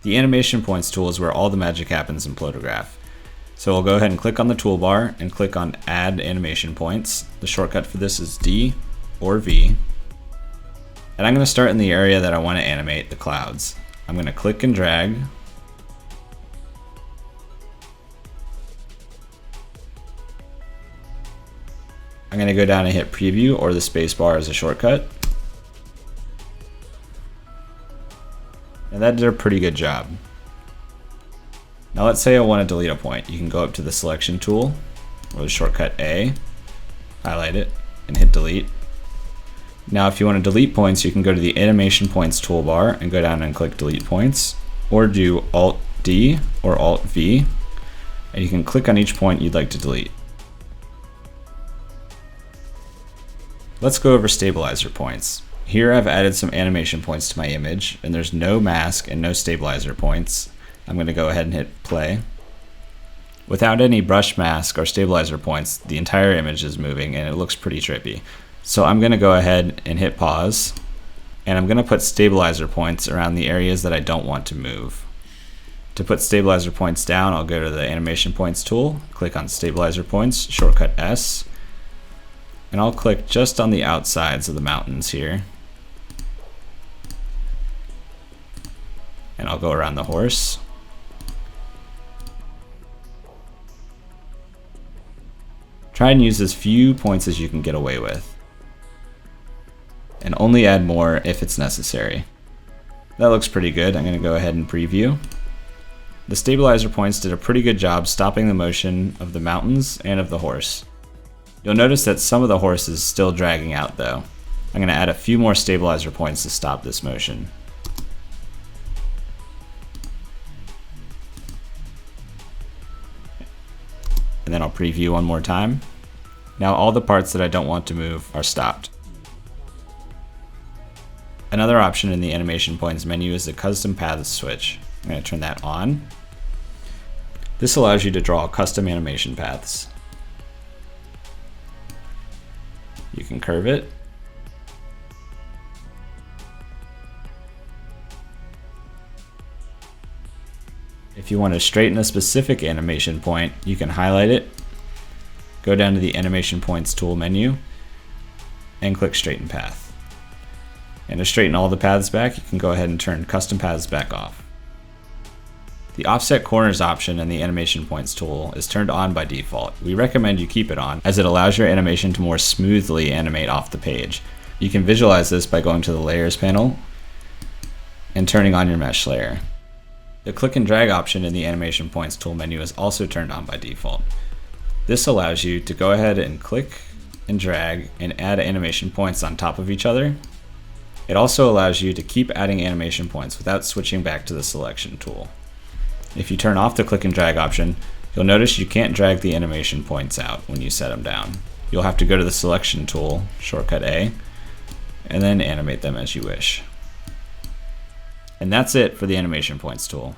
The animation points tool is where all the magic happens in Plotograph. So we'll go ahead and click on the toolbar and click on Add Animation Points. The shortcut for this is D or V. And I'm going to start in the area that I want to animate, the clouds. I'm going to click and drag. I'm going to go down and hit Preview or the spacebar as a shortcut. And that did a pretty good job. Now let's say I want to delete a point. You can go up to the Selection tool or the shortcut A, highlight it, and hit Delete. Now if you want to delete points, you can go to the Animation Points toolbar and go down and click Delete Points, or do Alt-D or Alt-V, and you can click on each point you'd like to delete. Let's go over stabilizer points. Here I've added some animation points to my image, and there's no mask and no stabilizer points. I'm going to go ahead and hit play. Without any brush mask or stabilizer points, the entire image is moving and it looks pretty trippy. So I'm going to go ahead and hit pause, and I'm going to put stabilizer points around the areas that I don't want to move. To put stabilizer points down, I'll go to the Animation Points tool, click on Stabilizer Points, shortcut S, and I'll click just on the outsides of the mountains here. And I'll go around the horse. Try and use as few points as you can get away with, and only add more if it's necessary. That looks pretty good. I'm going to go ahead and preview. The stabilizer points did a pretty good job stopping the motion of the mountains and of the horse. You'll notice that some of the horse is still dragging out though. I'm going to add a few more stabilizer points to stop this motion. And then I'll preview one more time. Now all the parts that I don't want to move are stopped. Another option in the Animation Points menu is the Custom Paths switch. I'm going to turn that on. This allows you to draw custom animation paths. You can curve it. If you want to straighten a specific animation point, you can highlight it, go down to the Animation Points tool menu, and click Straighten Path. And to straighten all the paths back, you can go ahead and turn Custom Paths back off. The Offset Corners option in the Animation Points tool is turned on by default. We recommend you keep it on, as it allows your animation to more smoothly animate off the page. You can visualize this by going to the Layers panel and turning on your mesh layer. The click and drag option in the Animation Points tool menu is also turned on by default. This allows you to go ahead and click and drag and add animation points on top of each other. It also allows you to keep adding animation points without switching back to the Selection tool. If you turn off the click and drag option, you'll notice you can't drag the animation points out when you set them down. You'll have to go to the Selection tool, shortcut A, and then animate them as you wish. And that's it for the Animation Points tool.